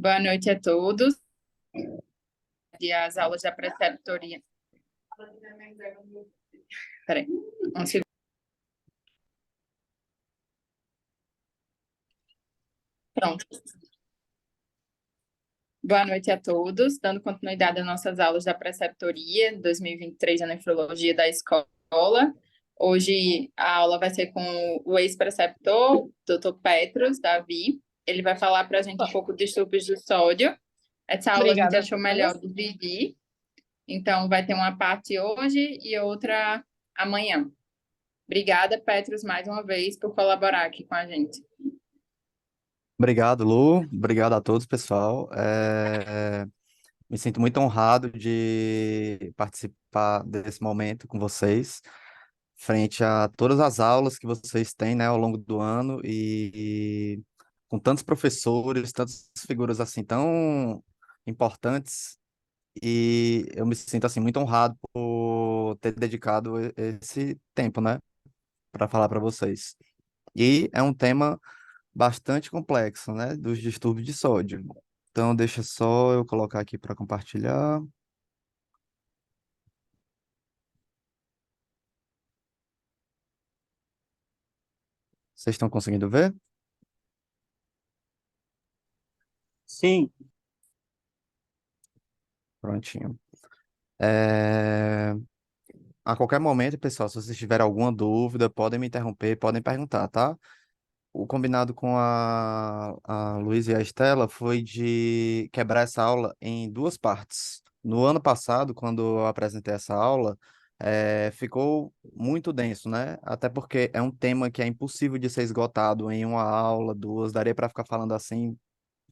Boa noite a todos. E as aulas da preceptoria. Peraí, um segundo. Pronto. Boa noite a todos. Dando continuidade às nossas aulas da preceptoria 2023 de nefrologia da escola. Hoje a aula vai ser com o ex-preceptor, Dr. Petros Davi. Ele vai falar para a gente um pouco de distúrbios do sódio. Essa aula a gente Obrigada. achou melhor dividir. Então, vai ter uma parte hoje e outra amanhã. Obrigada, Petros, mais uma vez, por colaborar aqui com a gente. Obrigado, Lu. Obrigado a todos, pessoal. Me sinto muito honrado de participar desse momento com vocês, frente a todas as aulas que vocês têm, né, ao longo do ano e com tantos professores, tantas figuras assim tão importantes. E eu me sinto assim muito honrado por ter dedicado esse tempo, né, para falar para vocês. E é um tema bastante complexo, né, dos distúrbios de sódio. Então, deixa só eu colocar aqui para compartilhar. Vocês estão conseguindo ver? Sim, Prontinho. É, A qualquer momento, pessoal, se vocês tiverem alguma dúvida, podem me interromper, podem perguntar, tá? O combinado com a Luísa e a Estela foi de quebrar essa aula em duas partes. No ano passado, quando eu apresentei essa aula, ficou muito denso, né? Até porque é um tema que é impossível de ser esgotado em uma aula, duas, daria para ficar falando assim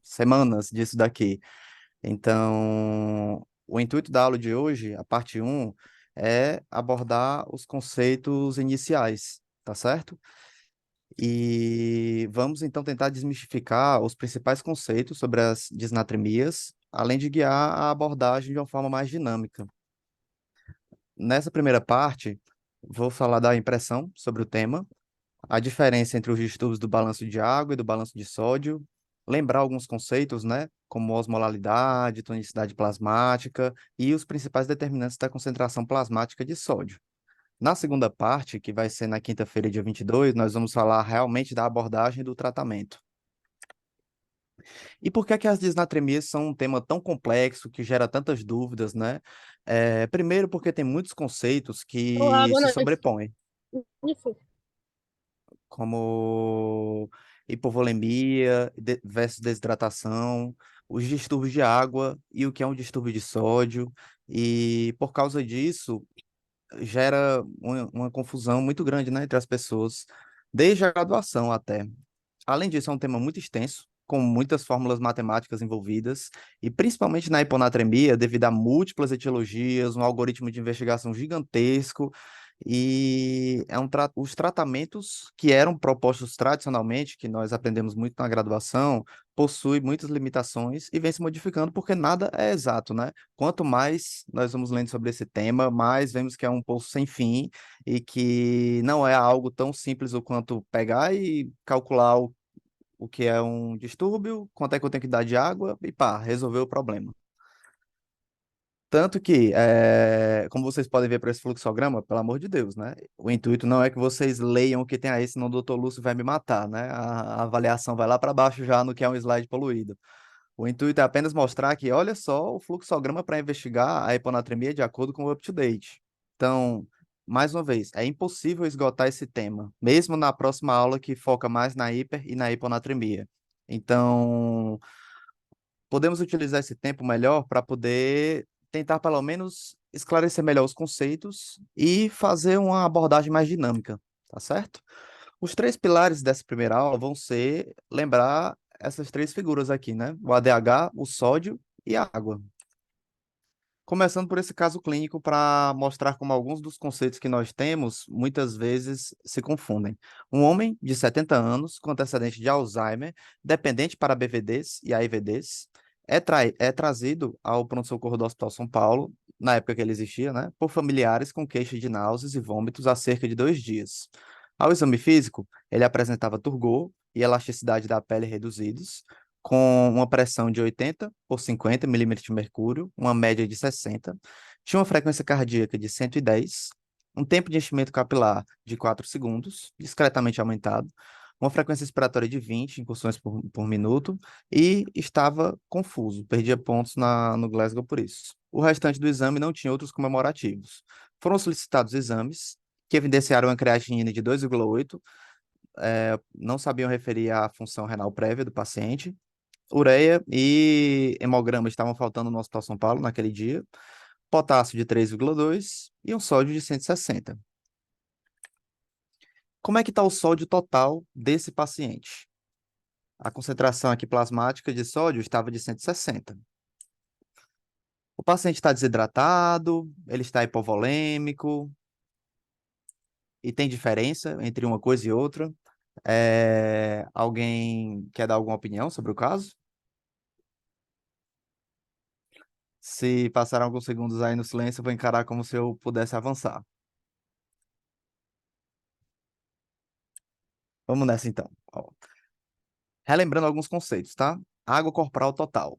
semanas disso daqui. Então, o intuito da aula de hoje, a parte um, é abordar os conceitos iniciais, tá certo? E vamos então tentar desmistificar os principais conceitos sobre as disnatremias, além de guiar a abordagem de uma forma mais dinâmica. Nessa primeira parte, vou falar da impressão sobre o tema, a diferença entre os distúrbios do balanço de água e do balanço de sódio, lembrar alguns conceitos, né, como osmolaridade, tonicidade plasmática e os principais determinantes da concentração plasmática de sódio. Na segunda parte, que vai ser na quinta-feira, dia 22, nós vamos falar realmente da abordagem do tratamento. E por que é que as disnatremias são um tema tão complexo, que gera tantas dúvidas, né? Primeiro, porque tem muitos conceitos olá, que boa se noite. sobrepõem, Isso. como hipovolemia versus desidratação, os distúrbios de água e o que é um distúrbio de sódio. E por causa disso, gera uma confusão muito grande, né, entre as pessoas, desde a graduação até. Além disso, é um tema muito extenso, com muitas fórmulas matemáticas envolvidas, e principalmente na hiponatremia, devido a múltiplas etiologias, um algoritmo de investigação gigantesco, e os tratamentos que eram propostos tradicionalmente, que nós aprendemos muito na graduação, possuem muitas limitações e vem se modificando porque nada é exato, né? Quanto mais nós vamos lendo sobre esse tema, mais vemos que é um poço sem fim e que não é algo tão simples o quanto pegar e calcular o que é um distúrbio, quanto é que eu tenho que dar de água e pá, resolver o problema. Tanto que, como vocês podem ver por esse fluxograma, pelo amor de Deus, né? O intuito não é que vocês leiam o que tem aí, senão o doutor Lúcio vai me matar, né? A avaliação vai lá para baixo já no que é um slide poluído. O intuito é apenas mostrar que, olha só, o fluxograma para investigar a hiponatremia de acordo com o up-to-date. Então, mais uma vez, é impossível esgotar esse tema, mesmo na próxima aula que foca mais na hiper e na hiponatremia. Então, podemos utilizar esse tempo melhor para poder tentar, pelo menos, esclarecer melhor os conceitos e fazer uma abordagem mais dinâmica, tá certo? Os três pilares dessa primeira aula vão ser lembrar essas três figuras aqui, né? O ADH, o sódio e a água. Começando por esse caso clínico para mostrar como alguns dos conceitos que nós temos muitas vezes se confundem. Um homem de 70 anos com antecedente de Alzheimer, dependente para BVDs e AIVDs, é trazido ao pronto-socorro do Hospital São Paulo, na época que ele existia, né, por familiares com queixa de náuseas e vômitos há cerca de 2 dias. Ao exame físico, ele apresentava turgor e elasticidade da pele reduzidos, com uma pressão de 80 por 50 milímetros de mercúrio, uma média de 60, tinha uma frequência cardíaca de 110, um tempo de enchimento capilar de 4 segundos, discretamente aumentado, uma frequência expiratória de 20 incursões por minuto e estava confuso, perdia pontos no Glasgow por isso. O restante do exame não tinha outros comemorativos. Foram solicitados exames que evidenciaram uma creatinina de 2,8, não sabiam referir à função renal prévia do paciente. Ureia e hemograma estavam faltando no Hospital São Paulo naquele dia. Potássio de 3,2 e um sódio de 160. Como é que está o sódio total desse paciente? A concentração aqui plasmática de sódio estava de 160. O paciente está desidratado, ele está hipovolêmico, e tem diferença entre uma coisa e outra. Alguém quer dar alguma opinião sobre o caso? Se passar alguns segundos aí no silêncio, eu vou encarar como se eu pudesse avançar. Vamos nessa então. Ó. Relembrando alguns conceitos, tá? Água corporal total.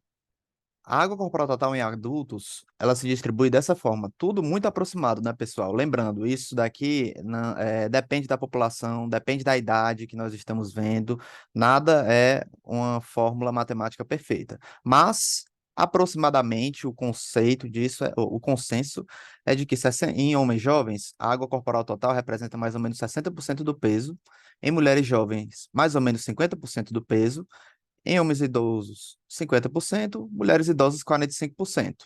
A água corporal total em adultos, ela se distribui dessa forma, tudo muito aproximado, né, pessoal? Lembrando, isso daqui depende da população, depende da idade que nós estamos vendo, nada é uma fórmula matemática perfeita. Mas, aproximadamente, o conceito disso, o consenso é de que em homens jovens, a água corporal total representa mais ou menos 60% do peso, em mulheres jovens, mais ou menos 50% do peso, em homens idosos, 50%, mulheres idosas, 45%.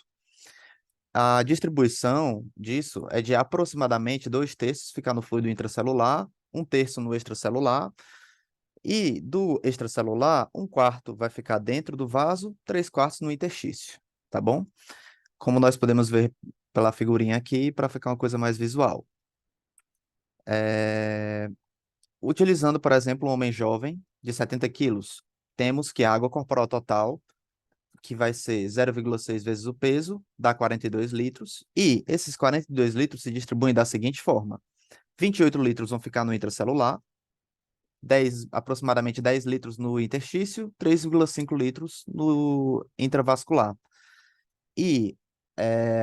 A distribuição disso é de aproximadamente 2/3 ficar no fluido intracelular, 1/3 no extracelular, e do extracelular, 1/4 vai ficar dentro do vaso, 3/4 no interstício, tá bom? Como nós podemos ver pela figurinha aqui, para ficar uma coisa mais visual. Utilizando, por exemplo, um homem jovem de 70 quilos, temos que a água corporal total, que vai ser 0,6 vezes o peso, dá 42 litros, e esses 42 litros se distribuem da seguinte forma: 28 litros vão ficar no intracelular, aproximadamente 10 litros no interstício, 3,5 litros no intravascular. E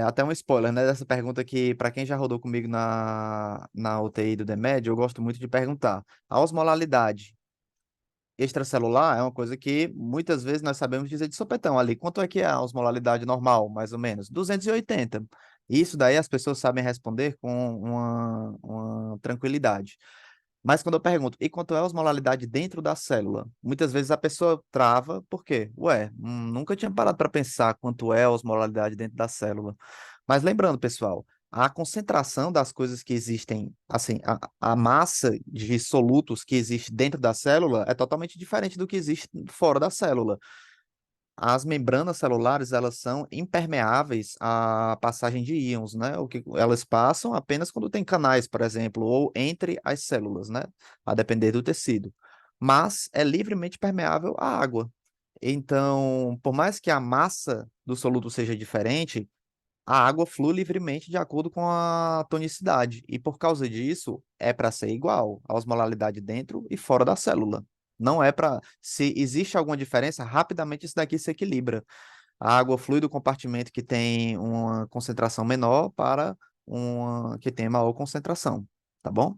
até um spoiler, né, dessa pergunta que, para quem já rodou comigo na UTI do DEMED, eu gosto muito de perguntar. A osmolalidade extracelular é uma coisa que muitas vezes nós sabemos dizer de sopetão ali. Quanto é que é a osmolalidade normal, mais ou menos? 280. Isso daí as pessoas sabem responder com uma tranquilidade. Mas quando eu pergunto, e quanto é a osmolalidade dentro da célula? Muitas vezes a pessoa trava, por quê? Ué, nunca tinha parado para pensar quanto é a osmolalidade dentro da célula. Mas lembrando, pessoal, a concentração das coisas que existem, assim, a massa de solutos que existe dentro da célula é totalmente diferente do que existe fora da célula. As membranas celulares, elas são impermeáveis à passagem de íons, né? O que elas passam apenas quando tem canais, por exemplo, ou entre as células, né? A depender do tecido. Mas é livremente permeável à água. Então, por mais que a massa do soluto seja diferente, a água flui livremente de acordo com a tonicidade, e por causa disso, é para ser igual a osmolaridade dentro e fora da célula. Não é para. Se existe alguma diferença, rapidamente isso daqui se equilibra. A água flui do compartimento que tem uma concentração menor para uma que tem maior concentração, tá bom?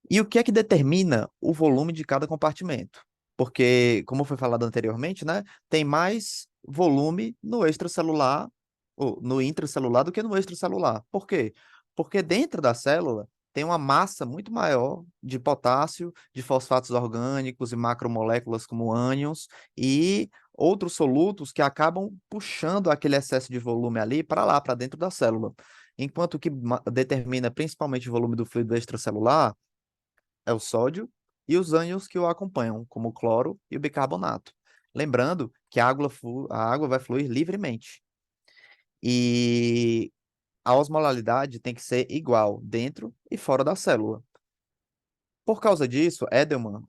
E o que é que determina o volume de cada compartimento? Porque, como foi falado anteriormente, né, tem mais volume no extracelular, ou no intracelular do que no extracelular. Por quê? Porque dentro da célula tem uma massa muito maior de potássio, de fosfatos orgânicos e macromoléculas como ânions e outros solutos que acabam puxando aquele excesso de volume ali para lá, para dentro da célula. Enquanto o que determina principalmente o volume do fluido extracelular é o sódio e os ânions que o acompanham, como o cloro e o bicarbonato. Lembrando que a água vai fluir livremente. E a osmolaridade tem que ser igual dentro e fora da célula. Por causa disso, Edelman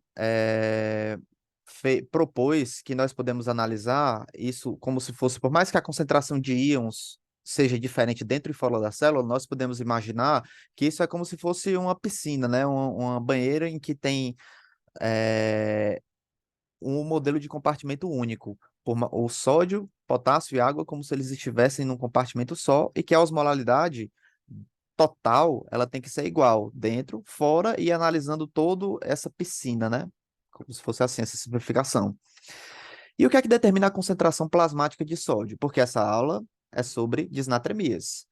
propôs que nós podemos analisar isso como se fosse, por mais que a concentração de íons seja diferente dentro e fora da célula, nós podemos imaginar que isso é como se fosse uma piscina, né? Uma banheira em que tem um modelo de compartimento único, o sódio, potássio e água como se eles estivessem num compartimento só, e que a osmolaridade total, ela tem que ser igual, dentro, fora e analisando toda essa piscina, né? Como se fosse assim, essa simplificação. E o que é que determina a concentração plasmática de sódio? Porque essa aula é sobre disnatremias.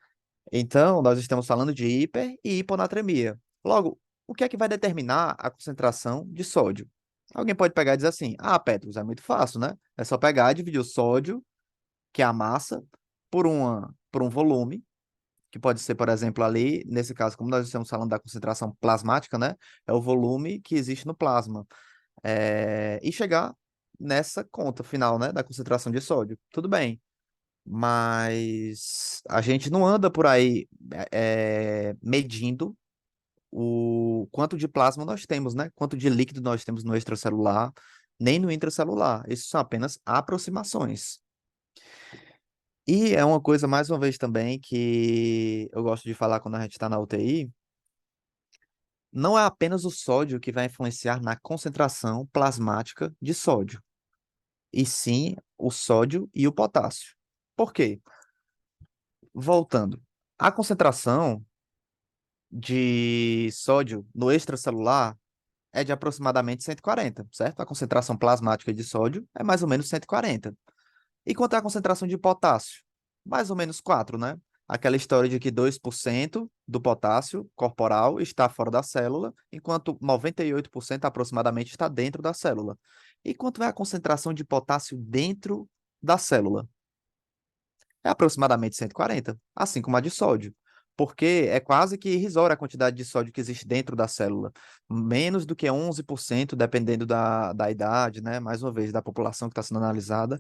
Então, nós estamos falando de hiper e hiponatremia. Logo, o que é que vai determinar a concentração de sódio? Alguém pode pegar e dizer assim: ah, Petros, é muito fácil, né? É só pegar e dividir o sódio, que é a massa, por um volume, que pode ser, por exemplo, ali, nesse caso, como nós estamos falando da concentração plasmática, né? É o volume que existe no plasma. E chegar nessa conta final, né? Da concentração de sódio. Tudo bem. Mas a gente não anda por aí medindo o quanto de plasma nós temos, né? Quanto de líquido nós temos no extracelular, nem no intracelular. Isso são apenas aproximações. E é uma coisa, mais uma vez, também que eu gosto de falar quando a gente está na UTI, não é apenas o sódio que vai influenciar na concentração plasmática de sódio, e sim o sódio e o potássio. Por quê? Voltando, a concentração de sódio no extracelular é de aproximadamente 140, certo? A concentração plasmática de sódio é mais ou menos 140. E quanto à concentração de potássio? Mais ou menos 4, né? Aquela história de que 2% do potássio corporal está fora da célula, enquanto 98% aproximadamente está dentro da célula. E quanto é a concentração de potássio dentro da célula? É aproximadamente 140, assim como a de sódio, porque é quase que irrisória a quantidade de sódio que existe dentro da célula, menos do que 11%, dependendo da idade, né? Mais uma vez, da população que está sendo analisada,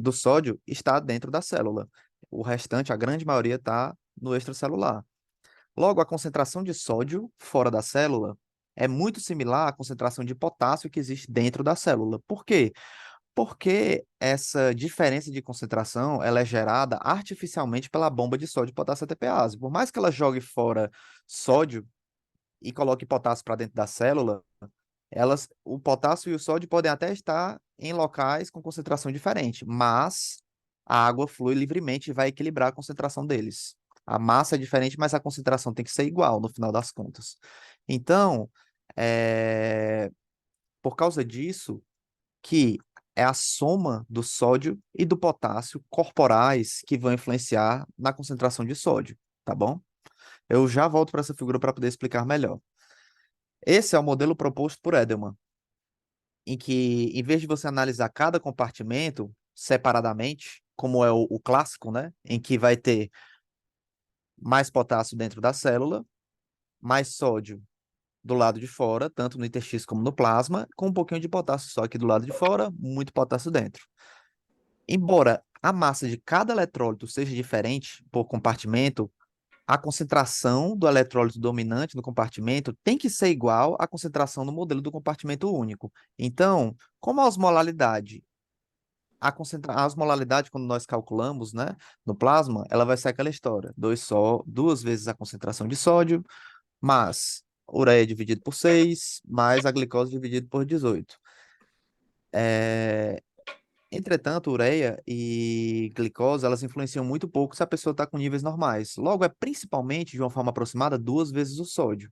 do sódio está dentro da célula. O restante, a grande maioria, está no extracelular. Logo, a concentração de sódio fora da célula é muito similar à concentração de potássio que existe dentro da célula. Por quê? Porque essa diferença de concentração ela é gerada artificialmente pela bomba de sódio e potássio ATPase. Por mais que ela jogue fora sódio e coloque potássio para dentro da célula, o potássio e o sódio podem até estar em locais com concentração diferente, mas a água flui livremente e vai equilibrar a concentração deles. A massa é diferente, mas a concentração tem que ser igual no final das contas. Então, é, por causa disso, que é a soma do sódio e do potássio corporais que vão influenciar na concentração de sódio, tá bom? Eu já volto para essa figura para poder explicar melhor. Esse é o modelo proposto por Edelman, em que, em vez de você analisar cada compartimento separadamente, como é o clássico, né? Em que vai ter mais potássio dentro da célula, mais sódio do lado de fora, tanto no intestino como no plasma, com um pouquinho de potássio só aqui do lado de fora, muito potássio dentro. Embora a massa de cada eletrólito seja diferente por compartimento, a concentração do eletrólito dominante no compartimento tem que ser igual à concentração no modelo do compartimento único. Então, como a osmolaridade, a osmolaridade, quando nós calculamos, né, no plasma, ela vai ser aquela história: duas vezes a concentração de sódio, mais ureia dividido por 6, mais a glicose dividido por 18. É, Entretanto, ureia e glicose, elas influenciam muito pouco se a pessoa está com níveis normais. Logo, é principalmente, de uma forma aproximada, duas vezes o sódio.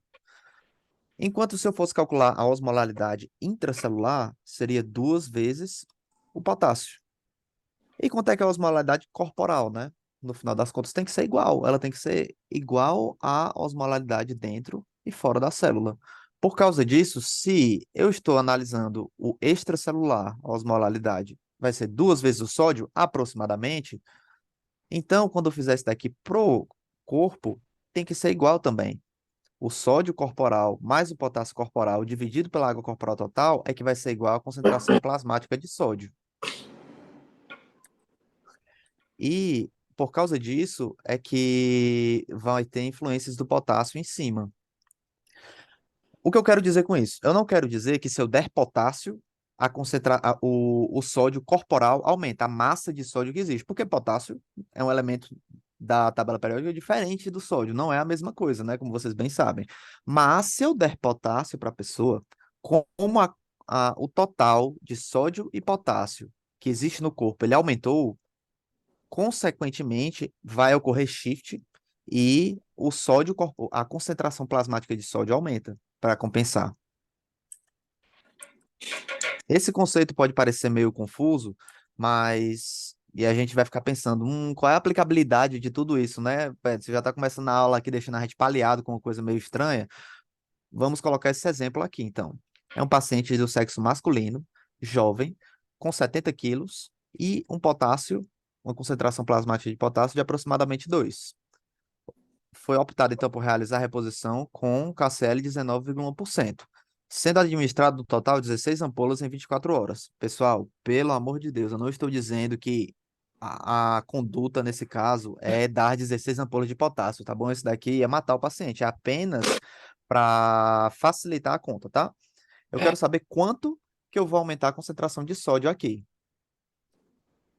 Enquanto se eu fosse calcular a osmolaridade intracelular, seria duas vezes o potássio. E quanto é que é a osmolaridade corporal, né? No final das contas, tem que ser igual. Ela tem que ser igual à osmolaridade dentro e fora da célula. Por causa disso, se eu estou analisando o extracelular, a osmolaridade, vai ser duas vezes o sódio, aproximadamente. Então, quando eu fizer isso daqui pro corpo, tem que ser igual também. O sódio corporal mais o potássio corporal dividido pela água corporal total é que vai ser igual à concentração plasmática de sódio. E por causa disso é que vai ter influências do potássio em cima. O que eu quero dizer com isso? Eu não quero dizer que se eu der potássio, o sódio corporal aumenta, a massa de sódio que existe, porque potássio é um elemento da tabela periódica diferente do sódio, não é a mesma coisa, né? Como vocês bem sabem. Mas se eu der potássio para a pessoa, como o total de sódio e potássio que existe no corpo, ele aumentou, consequentemente, vai ocorrer shift e a concentração plasmática de sódio aumenta para compensar. Esse conceito pode parecer meio confuso, mas. E a gente vai ficar pensando, qual é a aplicabilidade de tudo isso, né? Pedro, você já está começando a aula aqui, deixando a gente palhado com uma coisa meio estranha. Vamos colocar esse exemplo aqui, então. É um paciente do sexo masculino, jovem, com 70 quilos e uma concentração plasmática de potássio de aproximadamente 2. Foi optado, então, por realizar a reposição com KCl 19,1%, sendo administrado no total 16 ampolas em 24 horas. Pessoal, pelo amor de Deus, eu não estou dizendo que a conduta nesse caso é dar 16 ampolas de potássio, tá bom? Isso daqui é matar o paciente, é apenas para facilitar a conta, tá? Eu quero saber quanto que eu vou aumentar a concentração de sódio aqui.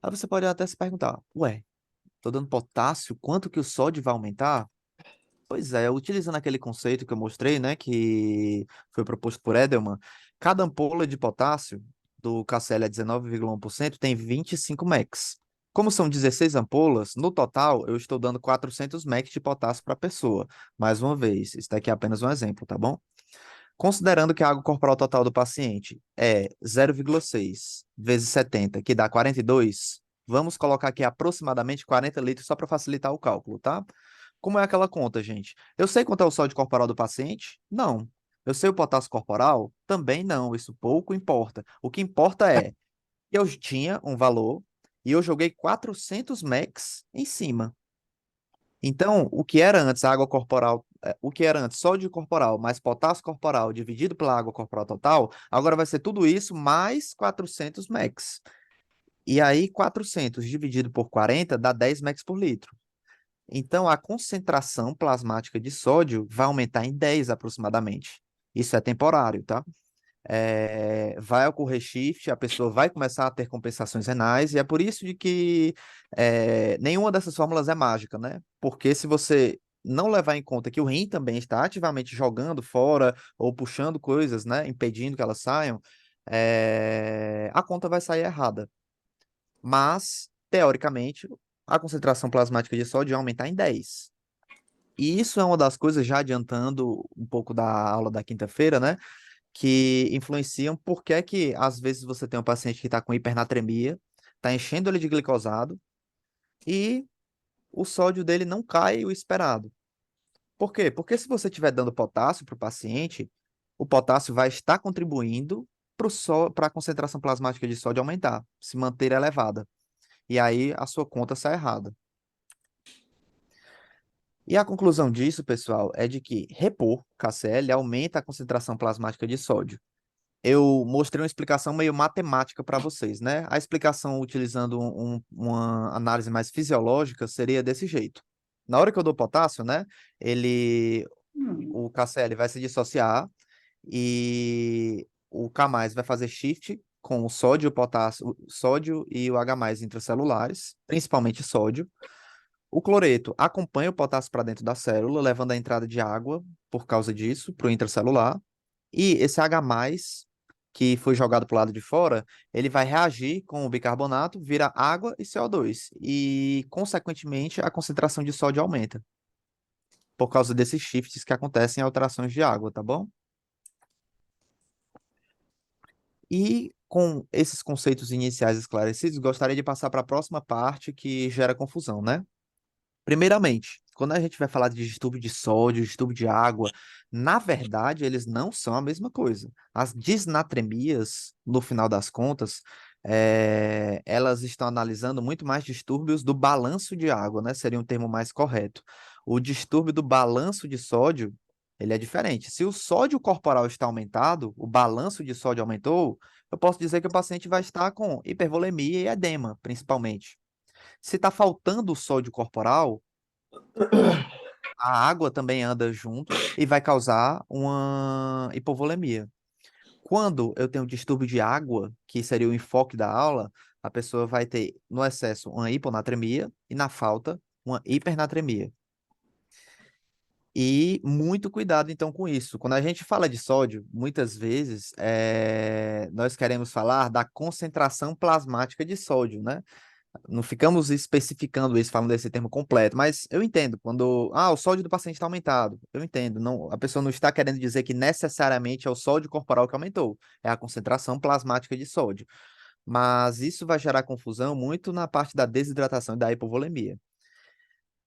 Aí você pode até se perguntar, ué, tô dando potássio, quanto que o sódio vai aumentar? Pois é, utilizando aquele conceito que eu mostrei, né, que foi proposto por Edelman, cada ampola de potássio do KCl a 19,1% tem 25 mEq. Como são 16 ampolas, no total eu estou dando 400 mEq de potássio para a pessoa. Mais uma vez, isso daqui é apenas um exemplo, tá bom? Considerando que a água corporal total do paciente é 0,6 vezes 70, que dá 42, vamos colocar aqui aproximadamente 40 litros só para facilitar o cálculo, tá? Como é aquela conta, gente? Eu sei quanto é o sódio corporal do paciente? Não. Eu sei o potássio corporal? Também não. Isso pouco importa. O que importa é que eu tinha um valor e eu joguei 400 mEq em cima. Então, o que era antes água corporal, o que era antes sódio corporal mais potássio corporal dividido pela água corporal total, agora vai ser tudo isso mais 400 mEq. E aí, 400 dividido por 40 dá 10 mEq por litro. Então, a concentração plasmática de sódio vai aumentar em 10 aproximadamente. Isso é temporário, tá? Vai ocorrer shift, a pessoa vai começar a ter compensações renais, e é por isso de que nenhuma dessas fórmulas é mágica, né? Porque se você não levar em conta que o rim também está ativamente jogando fora ou puxando coisas, né, impedindo que elas saiam, a conta vai sair errada. Mas, teoricamente, a concentração plasmática de sódio vai aumentar em 10. E isso é uma das coisas, já adiantando um pouco da aula da quinta-feira, né? Que influenciam porque é que, às vezes, você tem um paciente que está com hipernatremia, está enchendo ele de glicosado e o sódio dele não cai o esperado. Por quê? Porque se você estiver dando potássio para o paciente, o potássio vai estar contribuindo para a concentração plasmática de sódio aumentar, se manter elevada. E aí a sua conta sai errada. E a conclusão disso, pessoal, é de que repor KCl aumenta a concentração plasmática de sódio. Eu mostrei uma explicação meio matemática para vocês, né? A explicação utilizando uma análise mais fisiológica seria desse jeito. Na hora que eu dou potássio, né? O KCl vai se dissociar e o K+ vai fazer shift com o sódio, o potássio, o sódio e o H+ intracelulares, principalmente sódio. O cloreto acompanha o potássio para dentro da célula, levando a entrada de água por causa disso, para o intracelular. E esse H+, que foi jogado para o lado de fora, ele vai reagir com o bicarbonato, vira água e CO2. E, consequentemente, a concentração de sódio aumenta, por causa desses shifts que acontecem em alterações de água, tá bom? E com esses conceitos iniciais esclarecidos, gostaria de passar para a próxima parte que gera confusão, né? Primeiramente, quando a gente vai falar de distúrbio de sódio, distúrbio de água, na verdade, eles não são a mesma coisa. As disnatremias, no final das contas, elas estão analisando muito mais distúrbios do balanço de água, né? Seria um termo mais correto. O distúrbio do balanço de sódio, ele é diferente. Se o sódio corporal está aumentado, o balanço de sódio aumentou, eu posso dizer que o paciente vai estar com hipervolemia e edema, principalmente. Se está faltando o sódio corporal, a água também anda junto e vai causar uma hipovolemia. Quando eu tenho distúrbio de água, que seria o enfoque da aula, a pessoa vai ter, no excesso, uma hiponatremia e na falta, uma hipernatremia. E muito cuidado, então, com isso. Quando a gente fala de sódio, muitas vezes nós queremos falar da concentração plasmática de sódio, né? Não ficamos especificando isso, falando desse termo completo, mas eu entendo quando, o sódio do paciente está aumentado. Eu entendo, não, a pessoa não está querendo dizer que necessariamente é o sódio corporal que aumentou, é a concentração plasmática de sódio. Mas isso vai gerar confusão muito na parte da desidratação e da hipovolemia.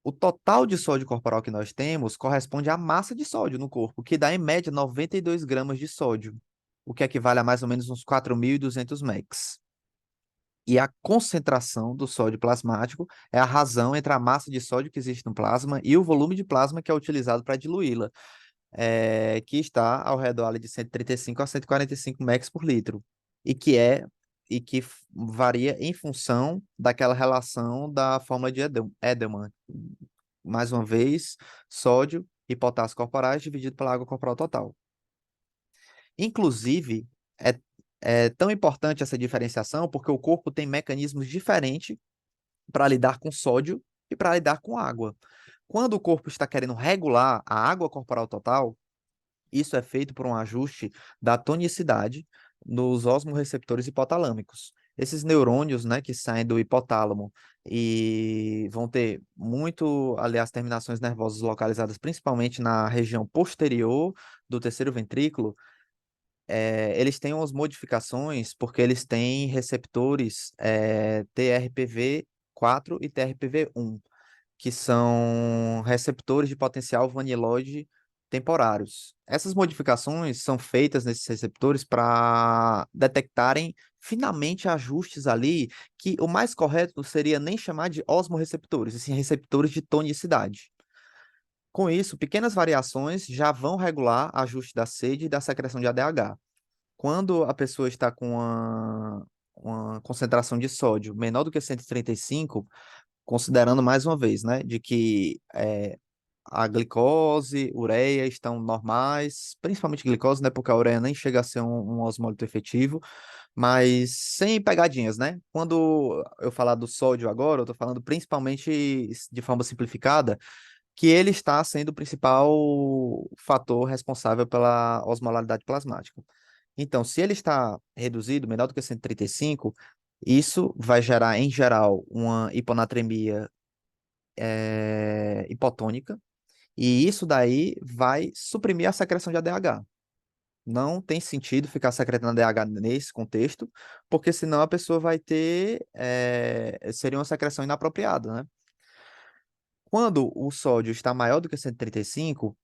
O total de sódio corporal que nós temos corresponde à massa de sódio no corpo, que dá em média 92 gramas de sódio, o que equivale a mais ou menos uns 4.200 mEq. E a concentração do sódio plasmático é a razão entre a massa de sódio que existe no plasma e o volume de plasma que é utilizado para diluí-la, que está ao redor ali de 135 a 145 mEq por litro, e que varia em função daquela relação da fórmula de Edelman. Mais uma vez, sódio e potássio corporais dividido pela água corporal total. Inclusive, é, é tão importante essa diferenciação porque o corpo tem mecanismos diferentes para lidar com sódio e para lidar com água. Quando o corpo está querendo regular a água corporal total, isso é feito por um ajuste da tonicidade nos osmorreceptores hipotalâmicos. Esses neurônios, né, que saem do hipotálamo e vão ter muito, aliás, terminações nervosas localizadas principalmente na região posterior do terceiro ventrículo, eles têm umas modificações porque eles têm receptores TRPV4 e TRPV1, que são receptores de potencial vaniloide temporários. Essas modificações são feitas nesses receptores para detectarem finamente ajustes ali que o mais correto seria nem chamar de osmorreceptores, e sim receptores de tonicidade. Com isso, pequenas variações já vão regular ajuste da sede e da secreção de ADH. Quando a pessoa está com uma concentração de sódio menor do que 135, considerando mais uma vez, né, de que a glicose, ureia estão normais, principalmente glicose, né, porque a ureia nem chega a ser um osmólito efetivo, mas sem pegadinhas, né? Quando eu falar do sódio agora, eu estou falando principalmente de forma simplificada, que ele está sendo o principal fator responsável pela osmolaridade plasmática. Então, se ele está reduzido, menor do que 135, isso vai gerar, em geral, uma hiponatremia hipotônica, e isso daí vai suprimir a secreção de ADH. Não tem sentido ficar secretando ADH nesse contexto, porque senão a pessoa vai ter, seria uma secreção inapropriada, né? Quando o sódio está maior do que 135,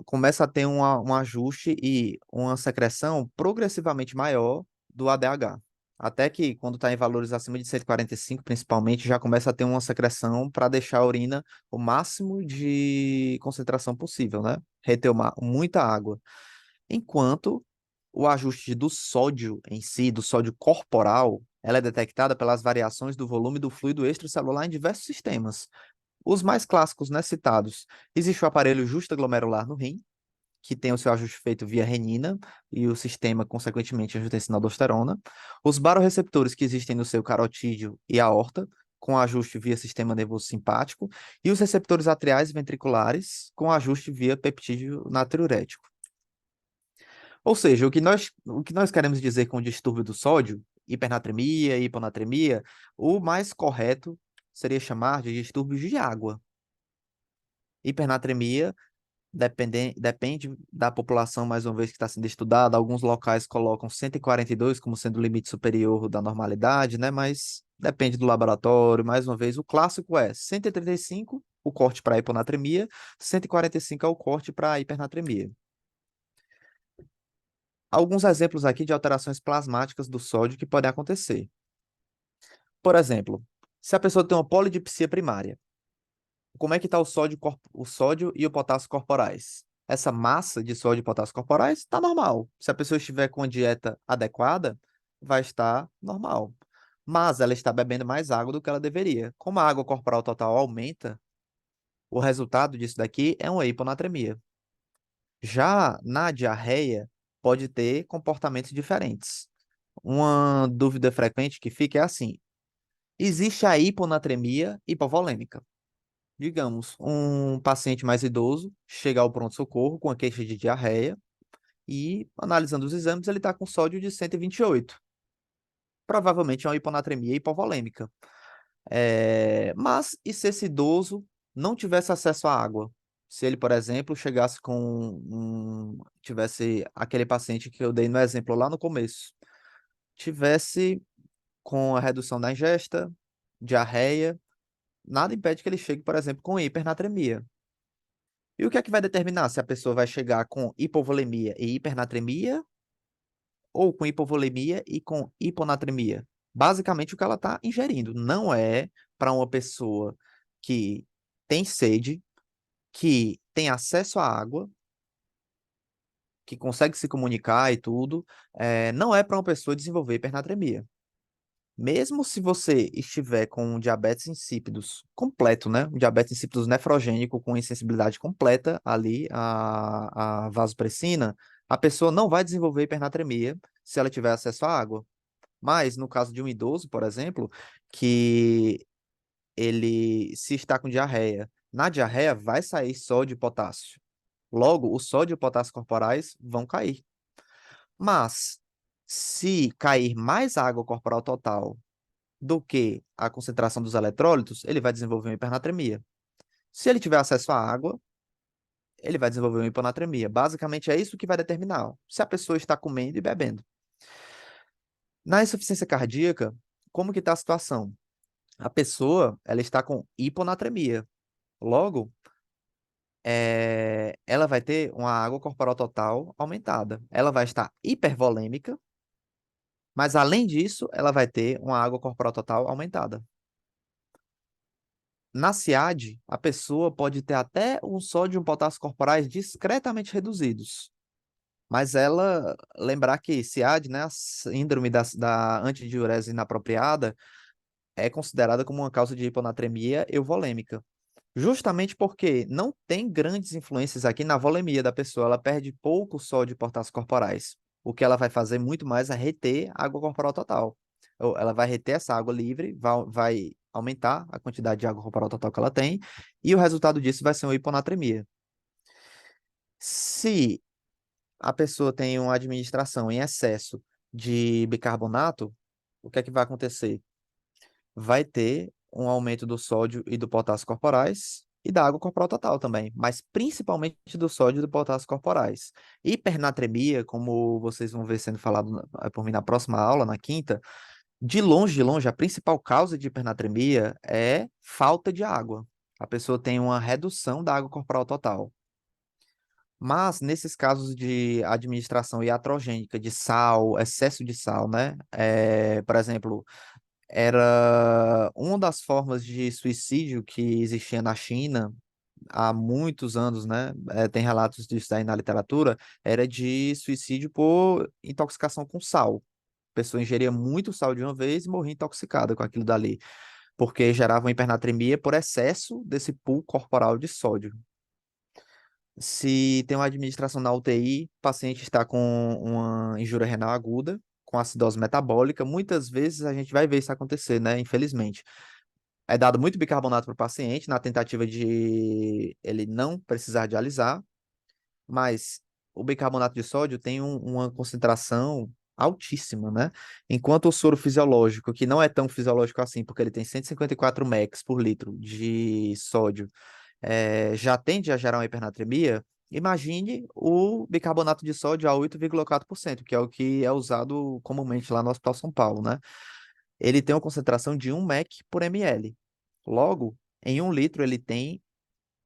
começa a ter um ajuste e uma secreção progressivamente maior do ADH. Até que, quando está em valores acima de 145, principalmente, já começa a ter uma secreção para deixar a urina o máximo de concentração possível, né? Reter muita água. Enquanto o ajuste do sódio em si, do sódio corporal, ela é detectada pelas variações do volume do fluido extracelular em diversos sistemas. Os mais clássicos, né, citados, existe o aparelho justaglomerular no rim, que tem o seu ajuste feito via renina e o sistema, consequentemente, angiotensina aldosterona. Os baroreceptores que existem no seu carotídeo e aorta, com ajuste via sistema nervoso simpático. E os receptores atriais e ventriculares, com ajuste via peptídeo natriurético. Ou seja, o que nós queremos dizer com o distúrbio do sódio, hipernatremia, hiponatremia, o mais correto seria chamar de distúrbios de água. Hipernatremia depende da população, mais uma vez, que está sendo estudada. Alguns locais colocam 142 como sendo o limite superior da normalidade, né? Mas depende do laboratório. Mais uma vez, o clássico é 135, o corte para hiponatremia, 145 é o corte para hipernatremia. Alguns exemplos aqui de alterações plasmáticas do sódio que podem acontecer. Por exemplo, se a pessoa tem uma polidipsia primária, como é que está o sódio e o potássio corporais? Essa massa de sódio e potássio corporais está normal. Se a pessoa estiver com a dieta adequada, vai estar normal. Mas ela está bebendo mais água do que ela deveria. Como a água corporal total aumenta, o resultado disso daqui é uma hiponatremia. Já na diarreia, pode ter comportamentos diferentes. Uma dúvida frequente que fica é assim: existe a hiponatremia hipovolêmica? Digamos, um paciente mais idoso chega ao pronto-socorro com a queixa de diarreia e, analisando os exames, ele está com sódio de 128. Provavelmente é uma hiponatremia hipovolêmica. Mas e se esse idoso não tivesse acesso à água? Se ele, por exemplo, chegasse tivesse aquele paciente que eu dei no exemplo lá no começo, tivesse com a redução da ingesta, diarreia, nada impede que ele chegue, por exemplo, com hipernatremia. E o que é que vai determinar se a pessoa vai chegar com hipovolemia e hipernatremia ou com hipovolemia e com hiponatremia? Basicamente, o que ela está ingerindo. Não é para uma pessoa que tem sede, que tem acesso à água, que consegue se comunicar e tudo, não é para uma pessoa desenvolver hipernatremia. Mesmo se você estiver com um diabetes insípidos completo, né? Um diabetes insípidos nefrogênico com insensibilidade completa ali à vasopressina, a pessoa não vai desenvolver hipernatremia se ela tiver acesso à água. Mas no caso de um idoso, por exemplo, que ele se está com diarreia, na diarreia vai sair sódio e potássio. Logo, o sódio e o potássio corporais vão cair. Mas se cair mais água corporal total do que a concentração dos eletrólitos, ele vai desenvolver uma hipernatremia. Se ele tiver acesso à água, ele vai desenvolver uma hiponatremia. Basicamente é isso que vai determinar se a pessoa está comendo e bebendo. Na insuficiência cardíaca, como que está a situação? A pessoa, ela está com hiponatremia. Logo, ela vai ter uma água corporal total aumentada. Ela vai estar hipervolêmica, mas além disso, ela vai ter uma água corporal total aumentada. Na SIAD, a pessoa pode ter até um sódio e um potássio corporais discretamente reduzidos. Mas ela lembrar que SIAD, né, a síndrome da antidiurese inapropriada, é considerada como uma causa de hiponatremia euvolêmica. Justamente porque não tem grandes influências aqui na volemia da pessoa, ela perde pouco sódio e potássio corporais. O que ela vai fazer muito mais é reter a água corporal total. Ela vai reter essa água livre, vai aumentar a quantidade de água corporal total que ela tem, e o resultado disso vai ser uma hiponatremia. Se a pessoa tem uma administração em excesso de bicarbonato, o que é que vai acontecer? Vai ter um aumento do sódio e do potássio corporais e da água corporal total também, mas principalmente do sódio e do potássio corporais. Hipernatremia, como vocês vão ver sendo falado por mim na próxima aula, na quinta, de longe, a principal causa de hipernatremia é falta de água. A pessoa tem uma redução da água corporal total. Mas nesses casos de administração iatrogênica, de sal, excesso de sal, né? Por exemplo, era uma das formas de suicídio que existia na China há muitos anos, né? Tem relatos disso aí na literatura, era de suicídio por intoxicação com sal. A pessoa ingeria muito sal de uma vez e morria intoxicada com aquilo dali, porque gerava uma hipernatremia por excesso desse pool corporal de sódio. Se tem uma administração na UTI, o paciente está com uma injúria renal aguda, com acidose metabólica, muitas vezes a gente vai ver isso acontecer, né? Infelizmente. É dado muito bicarbonato para o paciente na tentativa de ele não precisar dialisar, mas o bicarbonato de sódio tem uma concentração altíssima, né? Enquanto o soro fisiológico, que não é tão fisiológico assim, porque ele tem 154 mEq por litro de sódio, já tende a gerar uma hipernatremia, imagine o bicarbonato de sódio a 8,4%, que é o que é usado comumente lá no Hospital São Paulo, né? Ele tem uma concentração de 1 mEq por ml. Logo, em 1 litro ele tem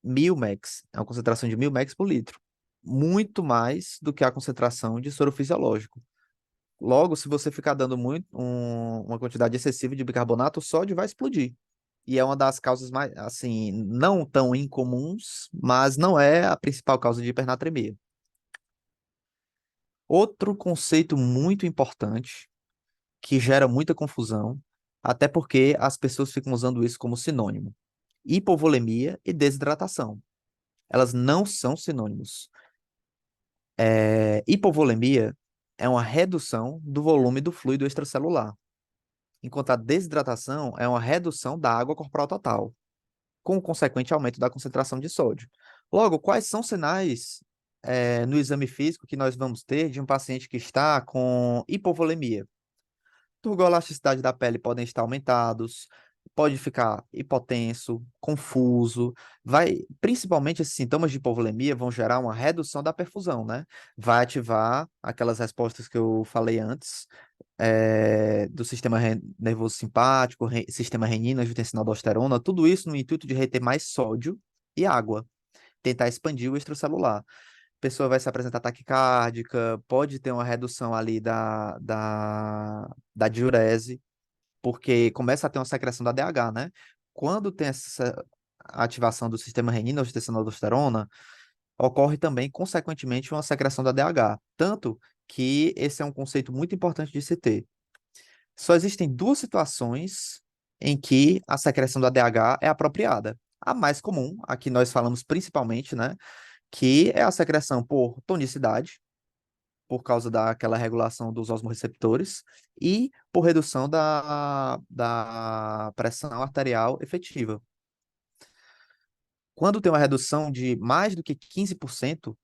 1000 mEq, é uma concentração de 1000 mEq por litro. Muito mais do que a concentração de soro fisiológico. Logo, se você ficar dando uma quantidade excessiva de bicarbonato, o sódio vai explodir. E é uma das causas mais, assim, não tão incomuns, mas não é a principal causa de hipernatremia. Outro conceito muito importante, que gera muita confusão, até porque as pessoas ficam usando isso como sinônimo: hipovolemia e desidratação. Elas não são sinônimos. Hipovolemia é uma redução do volume do fluido extracelular, enquanto a desidratação é uma redução da água corporal total. com o consequente aumento da concentração de sódio. Logo, quais são os sinais no exame físico que nós vamos ter de um paciente que está com hipovolemia? Turgor-elasticidade da pele podem estar aumentados, pode ficar hipotenso, confuso, principalmente esses sintomas de hipovolemia vão gerar uma redução da perfusão, né? Vai ativar aquelas respostas que eu falei antes, do sistema nervoso simpático, sistema renina, angiotensina-aldosterona, tudo isso no intuito de reter mais sódio e água, tentar expandir o extracelular. A pessoa vai se apresentar taquicárdica, pode ter uma redução ali da diurese, porque começa a ter uma secreção da DH, né? Quando tem essa ativação do sistema renina, angiotensina-aldosterona, ocorre também, consequentemente, uma secreção da DH. Tanto que esse é um conceito muito importante de se ter. Só existem duas situações em que a secreção da DH é apropriada. A mais comum, a que nós falamos principalmente, né? Que é a secreção por tonicidade, por causa daquela regulação dos osmorreceptores, e por redução da pressão arterial efetiva. Quando tem uma redução de mais do que 15%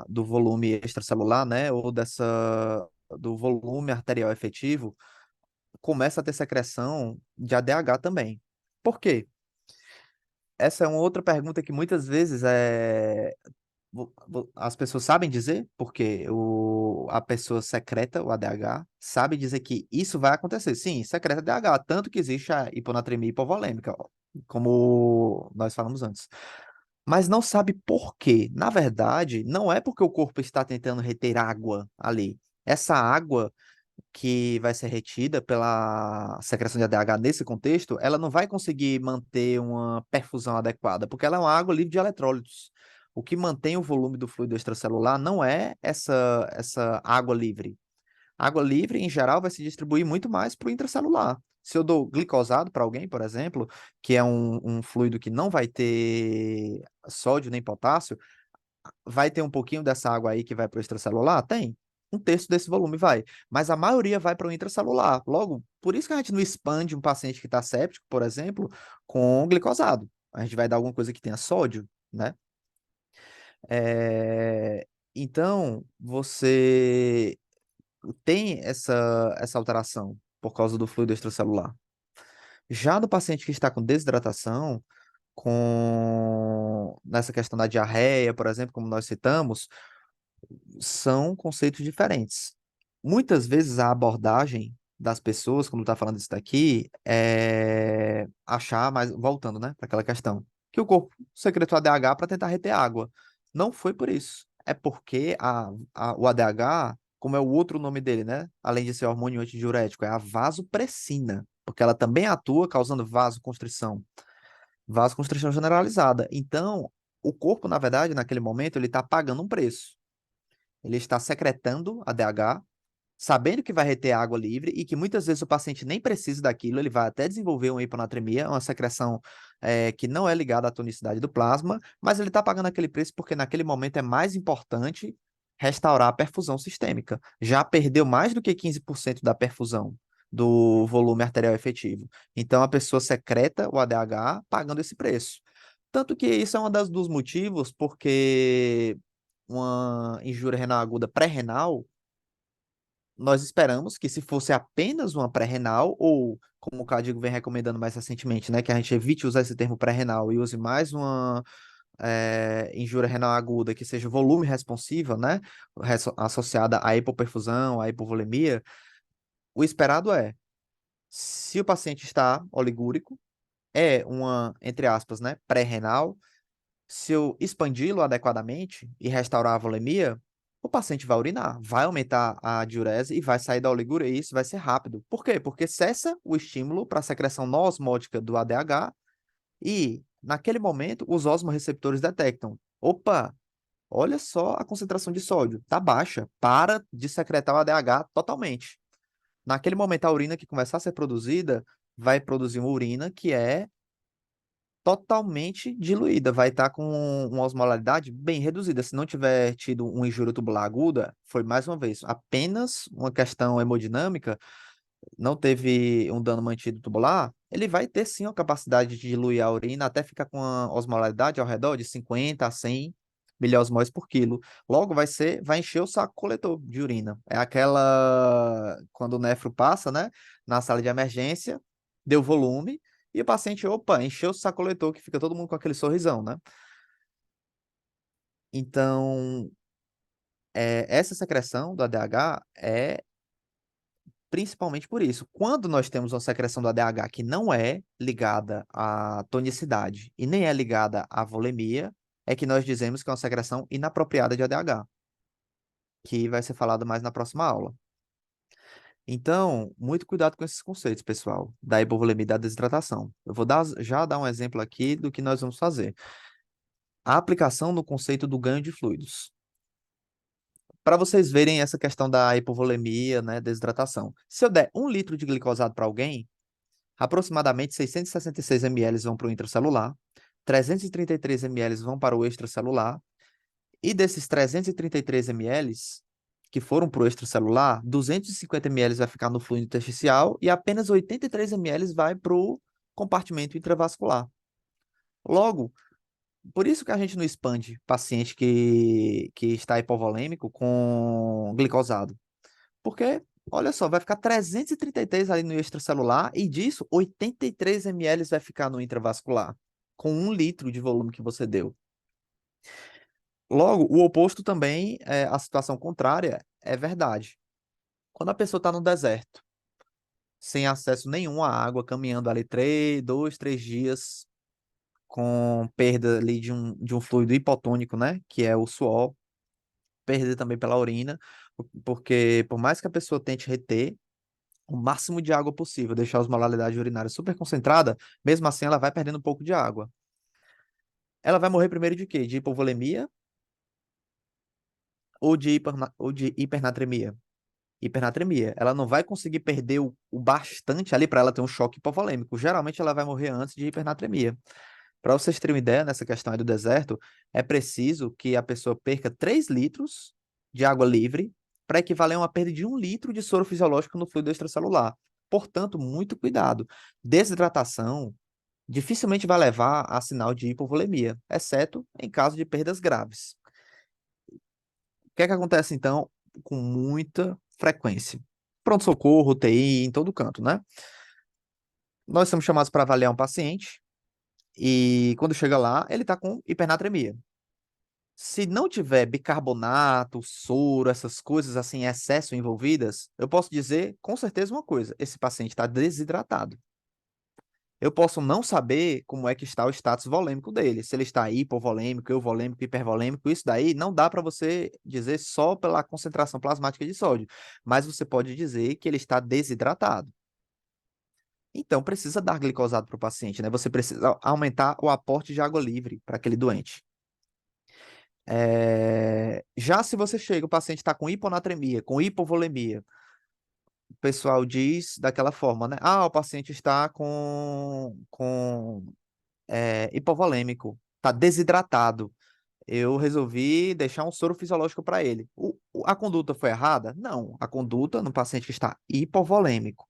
do volume extracelular, né, ou do volume arterial efetivo, começa a ter secreção de ADH também. Por quê? Essa é uma outra pergunta que muitas vezes as pessoas sabem dizer, porque a pessoa secreta o ADH, sabe dizer que isso vai acontecer. Sim, secreta ADH, tanto que existe a hiponatremia hipovolêmica, ó, como nós falamos antes. Mas não sabe por quê. Na verdade, não é porque o corpo está tentando reter água ali. Essa água que vai ser retida pela secreção de ADH nesse contexto, ela não vai conseguir manter uma perfusão adequada, porque ela é uma água livre de eletrólitos. O que mantém o volume do fluido extracelular não é essa água livre. A água livre, em geral, vai se distribuir muito mais para o intracelular. Se eu dou glicosado para alguém, por exemplo, que é um fluido que não vai ter sódio nem potássio, vai ter um pouquinho dessa água aí que vai para o extracelular? Tem. Um terço desse volume vai. Mas a maioria vai para o intracelular. Logo, por isso que a gente não expande um paciente que está séptico, por exemplo, com glicosado. A gente vai dar alguma coisa que tenha sódio, né? Então, você tem essa alteração por causa do fluido extracelular. Já no paciente que está com desidratação, nessa questão da diarreia, por exemplo, como nós citamos, são conceitos diferentes. Muitas vezes a abordagem das pessoas, quando está falando isso daqui, é achar, mas voltando, né, para aquela questão, que o corpo secretou ADH para tentar reter água. Não foi por isso. É porque o ADH, como é o outro nome dele, né, além de ser hormônio antidiurético, é a vasopressina, porque ela também atua causando vasoconstrição generalizada. Então, o corpo, na verdade, naquele momento, ele está pagando um preço. Ele está secretando ADH, sabendo que vai reter água livre e que muitas vezes o paciente nem precisa daquilo, ele vai até desenvolver uma hiponatremia, uma secreção que não é ligada à tonicidade do plasma, mas ele está pagando aquele preço porque naquele momento é mais importante restaurar a perfusão sistêmica. Já perdeu mais do que 15% da perfusão do volume arterial efetivo. Então a pessoa secreta o ADH pagando esse preço. Tanto que isso é um dos motivos porque uma injúria renal aguda pré-renal, nós esperamos que se fosse apenas uma pré-renal, ou como o Cadigo vem recomendando mais recentemente, né, que a gente evite usar esse termo pré-renal e use mais uma injúria renal aguda que seja volume responsiva, né, associada à hipoperfusão, à hipovolemia, o esperado se o paciente está oligúrico, é uma, entre aspas, né, pré-renal, se eu expandi-lo adequadamente e restaurar a volemia, o paciente vai urinar, vai aumentar a diurese e vai sair da oligúria, e isso vai ser rápido. Por quê? Porque cessa o estímulo para a secreção não osmótica do ADH e, naquele momento, os osmorreceptores detectam: opa, olha só a concentração de sódio, tá baixa, para de secretar o ADH totalmente. Naquele momento, a urina que começar a ser produzida vai produzir uma urina que é totalmente diluída, vai estar com uma osmolaridade bem reduzida. Se não tiver tido uma injúria tubular aguda, foi mais uma vez apenas uma questão hemodinâmica, não teve um dano mantido tubular, ele vai ter sim a capacidade de diluir a urina até ficar com a osmolaridade ao redor de 50 a 100 miliosmóis por quilo. Logo, vai encher o saco coletor de urina. É aquela, quando o nefro passa, né, na sala de emergência, deu volume, e o paciente, opa, encheu o saco coletor, que fica todo mundo com aquele sorrisão, né? Então, essa secreção do ADH é principalmente por isso. Quando nós temos uma secreção do ADH que não é ligada à tonicidade e nem é ligada à volemia, é que nós dizemos que é uma secreção inapropriada de ADH, que vai ser falado mais na próxima aula. Então, muito cuidado com esses conceitos, pessoal, da hipovolemia e da desidratação. Eu vou já dar um exemplo aqui do que nós vamos fazer. A aplicação no conceito do ganho de fluidos. Para vocês verem essa questão da hipovolemia, né, desidratação. Se eu der 1 litro de glicosado para alguém, aproximadamente 666 ml vão para o intracelular, 333 ml vão para o extracelular, e desses 333 ml que foram para o extracelular, 250 ml vai ficar no fluido intersticial e apenas 83 ml vai para o compartimento intravascular. Logo, por isso que a gente não expande paciente que está hipovolêmico com glicosado. Porque, olha só, vai ficar 333 ali no extracelular e disso 83 ml vai ficar no intravascular, com 1 litro de volume que você deu. Logo, o oposto também, a situação contrária, é verdade. Quando a pessoa está no deserto, sem acesso nenhum à água, caminhando ali 2, 3 dias, com perda ali de um fluido hipotônico, né? Que é o suor, perda também pela urina, porque por mais que a pessoa tente reter o máximo de água possível, deixar a osmolaridade urinária super concentrada, mesmo assim ela vai perdendo um pouco de água. Ela vai morrer primeiro de quê? De hipovolemia ou de hipernatremia? Hipernatremia. Ela não vai conseguir perder o bastante ali para ela ter um choque hipovolêmico. Geralmente ela vai morrer antes de hipernatremia. Para vocês terem uma ideia, nessa questão aí do deserto, é preciso que a pessoa perca 3 litros de água livre para equivaler a uma perda de 1 litro de soro fisiológico no fluido extracelular. Portanto, muito cuidado. Desidratação dificilmente vai levar a sinal de hipovolemia, exceto em caso de perdas graves. O que é que acontece, então, com muita frequência? Pronto-socorro, UTI, em todo canto, né? Nós somos chamados para avaliar um paciente e quando chega lá, ele está com hipernatremia. Se não tiver bicarbonato, soro, essas coisas assim, em excesso envolvidas, eu posso dizer com certeza uma coisa: esse paciente está desidratado. Eu posso não saber como é que está o status volêmico dele, se ele está hipovolêmico, euvolêmico, hipervolêmico, isso daí não dá para você dizer só pela concentração plasmática de sódio, mas você pode dizer que ele está desidratado. Então, precisa dar glicosado para o paciente, né? Você precisa aumentar o aporte de água livre para aquele doente. Já se você chega, o paciente está com hiponatremia, com hipovolemia, o pessoal diz daquela forma, né? Ah, o paciente está com hipovolêmico, está desidratado. Eu resolvi deixar um soro fisiológico para ele. A conduta foi errada? Não. A conduta no paciente que está hipovolêmico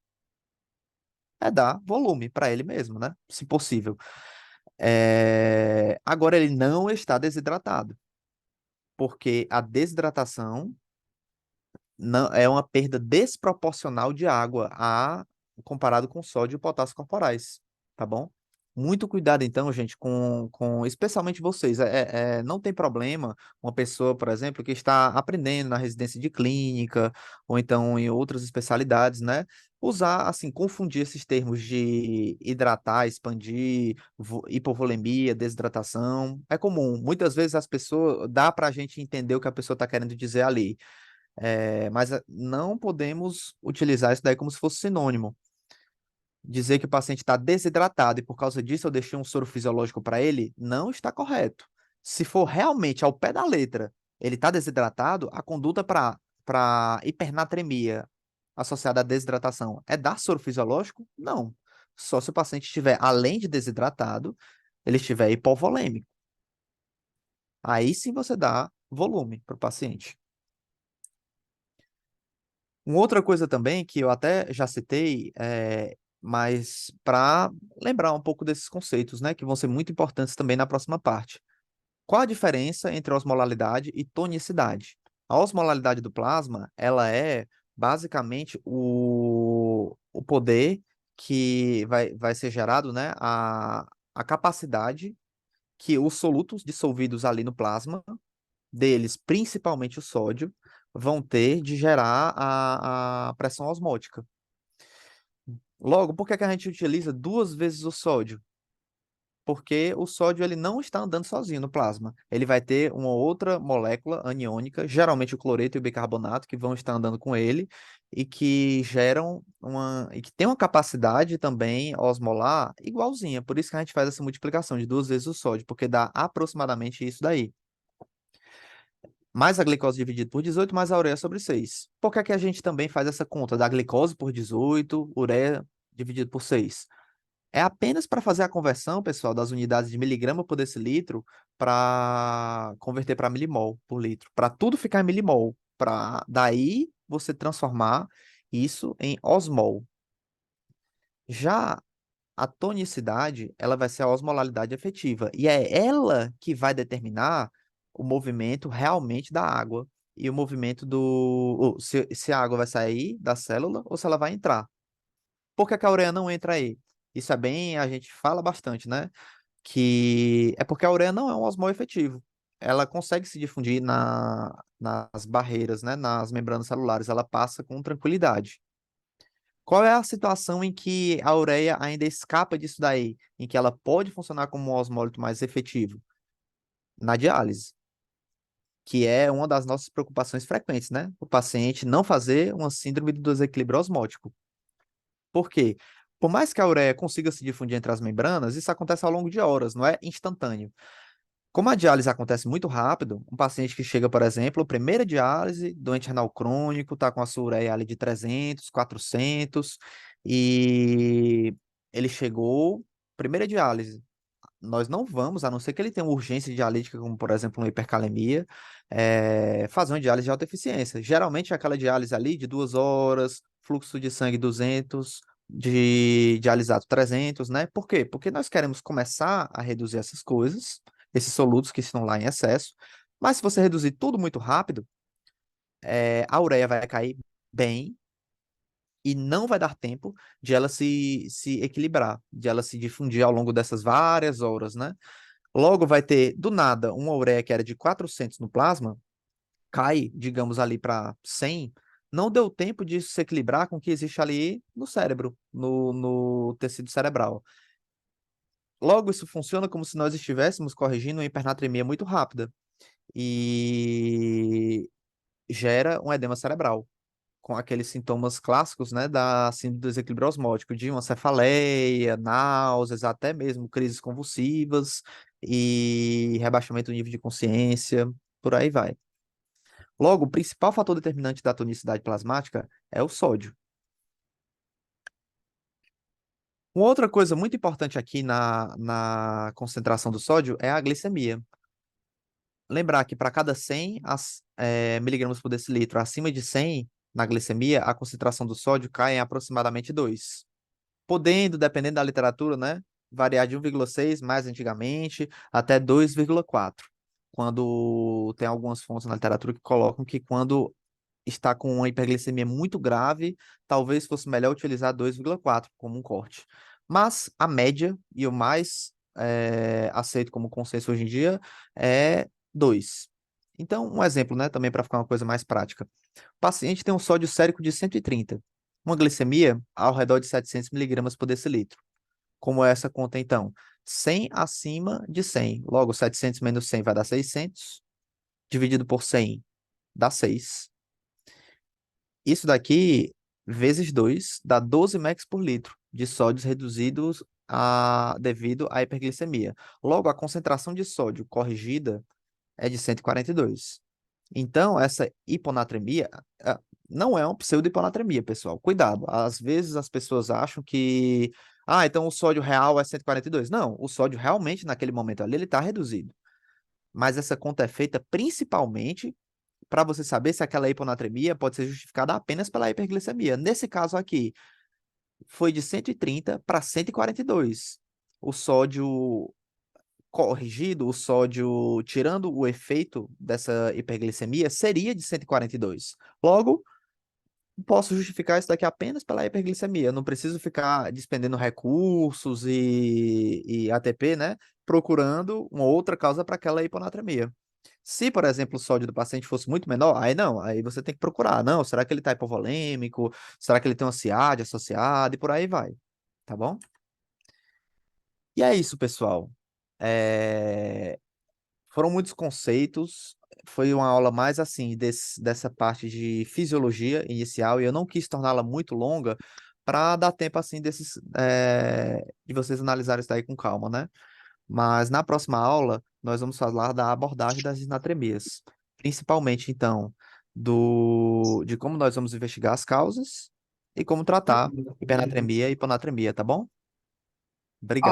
é dar volume para ele mesmo, né? Se possível. Agora, ele não está desidratado, porque a desidratação não, é uma perda desproporcional de água comparado com sódio e potássio corporais, tá bom? Muito cuidado, então, gente, especialmente vocês. Não tem problema uma pessoa, por exemplo, que está aprendendo na residência de clínica ou então em outras especialidades, né? Usar, assim, confundir esses termos de hidratar, expandir, hipovolemia, desidratação. É comum. Muitas vezes as pessoas, dá para a gente entender o que a pessoa está querendo dizer ali. Mas não podemos utilizar isso daí como se fosse sinônimo. Dizer que o paciente está desidratado e por causa disso eu deixei um soro fisiológico para ele, não está correto. Se for realmente ao pé da letra, ele está desidratado, a conduta para hipernatremia associada à desidratação é dar soro fisiológico? Não. Só se o paciente estiver, além de desidratado, ele estiver hipovolêmico. Aí sim você dá volume para o paciente. Uma outra coisa também que eu até já citei mas para lembrar um pouco desses conceitos, né, que vão ser muito importantes também na próxima parte. Qual a diferença entre osmolaridade e tonicidade? A osmolaridade do plasma, ela é basicamente o poder que vai ser gerado, né, a capacidade que os solutos dissolvidos ali no plasma, deles, principalmente o sódio, vão ter de gerar a pressão osmótica. Logo, por que que a gente utiliza duas vezes o sódio? Porque o sódio ele não está andando sozinho no plasma. Ele vai ter uma outra molécula aniônica, geralmente o cloreto e o bicarbonato, que vão estar andando com ele e que geram e que tem uma capacidade também osmolar igualzinha. Por isso que a gente faz essa multiplicação de duas vezes o sódio, porque dá aproximadamente isso daí. Mais a glicose dividido por 18, mais a ureia sobre 6. Por que que a gente também faz essa conta da glicose por 18, ureia dividido por 6? É apenas para fazer a conversão, pessoal, das unidades de miligrama por decilitro para converter para milimol por litro, para tudo ficar em milimol, para daí você transformar isso em osmol. Já a tonicidade, ela vai ser a osmolaridade efetiva, e é ela que vai determinar o movimento realmente da água e o movimento se a água vai sair da célula ou se ela vai entrar. Por que que a ureia não entra aí? Isso é bem, a gente fala bastante, né? Que é porque a ureia não é um osmol efetivo. Ela consegue se difundir nas barreiras, né? Nas membranas celulares, ela passa com tranquilidade. Qual é a situação em que a ureia ainda escapa disso daí? Em que ela pode funcionar como um osmólito mais efetivo? Na diálise, que é uma das nossas preocupações frequentes, né? O paciente não fazer uma síndrome do desequilíbrio osmótico. Por quê? Por mais que a ureia consiga se difundir entre as membranas, isso acontece ao longo de horas, não é instantâneo. Como a diálise acontece muito rápido, um paciente que chega, por exemplo, primeira diálise, doente renal crônico, está com a sua ureia ali de 300, 400, e ele chegou, primeira diálise. Nós não vamos, a não ser que ele tenha uma urgência dialítica, como por exemplo uma hipercalemia, fazer uma diálise de alta eficiência. Geralmente é aquela diálise ali de 2 horas, fluxo de sangue 200, de dialisado 300, né? Por quê? Porque nós queremos começar a reduzir essas coisas, esses solutos que estão lá em excesso, mas se você reduzir tudo muito rápido, a ureia vai cair bem e não vai dar tempo de ela se equilibrar, de ela se difundir ao longo dessas várias horas, né? Logo vai ter, do nada, uma ureia que era de 400 no plasma, cai, digamos, ali para 100, não deu tempo de se equilibrar com o que existe ali no cérebro, no tecido cerebral. Logo, isso funciona como se nós estivéssemos corrigindo uma hipernatremia muito rápida e gera um edema cerebral, com aqueles sintomas clássicos, né, da síndrome do desequilíbrio osmótico, de uma cefaleia, náuseas, até mesmo crises convulsivas e rebaixamento do nível de consciência, por aí vai. Logo, o principal fator determinante da tonicidade plasmática é o sódio. Uma outra coisa muito importante aqui na concentração do sódio é a glicemia. Lembrar que para cada 100 miligramas por decilitro acima de 100 na glicemia, a concentração do sódio cai em aproximadamente 2. Podendo, dependendo da literatura, né, variar de 1,6 mais antigamente até 2,4. Quando tem algumas fontes na literatura que colocam que quando está com uma hiperglicemia muito grave, talvez fosse melhor utilizar 2,4 como um corte. Mas a média e o mais aceito como consenso hoje em dia é 2. Então, um exemplo, né, também para ficar uma coisa mais prática. O paciente tem um sódio sérico de 130, uma glicemia ao redor de 700 miligramas por decilitro. Como é essa conta, então? 100 acima de 100. Logo, 700 menos 100 vai dar 600. Dividido por 100 dá 6. Isso daqui, vezes 2, dá 12 mEq por litro de sódios reduzidos devido à hiperglicemia. Logo, a concentração de sódio corrigida é de 142. Então, essa hiponatremia não é uma pseudo-hiponatremia, pessoal. Cuidado. Às vezes as pessoas acham que, então o sódio real é 142. Não, o sódio realmente naquele momento ali ele está reduzido. Mas essa conta é feita principalmente para você saber se aquela hiponatremia pode ser justificada apenas pela hiperglicemia. Nesse caso aqui, foi de 130 para 142. O sódio corrigido, o sódio tirando o efeito dessa hiperglicemia, seria de 142. Logo, posso justificar isso daqui apenas pela hiperglicemia. Eu não preciso ficar despendendo recursos e ATP, né? Procurando uma outra causa para aquela hiponatremia. Se, por exemplo, o sódio do paciente fosse muito menor, aí não, aí você tem que procurar. Não, será que ele está hipovolêmico? Será que ele tem uma CIAD associada? E por aí vai, tá bom? E é isso, pessoal. É, Foram muitos conceitos, foi uma aula mais assim, dessa parte de fisiologia inicial, e eu não quis torná-la muito longa para dar tempo assim de vocês analisarem isso daí com calma, né? Mas na próxima aula, nós vamos falar da abordagem das isnatremias, principalmente então de como nós vamos investigar as causas e como tratar hipernatremia e hiponatremia, tá bom? Obrigado.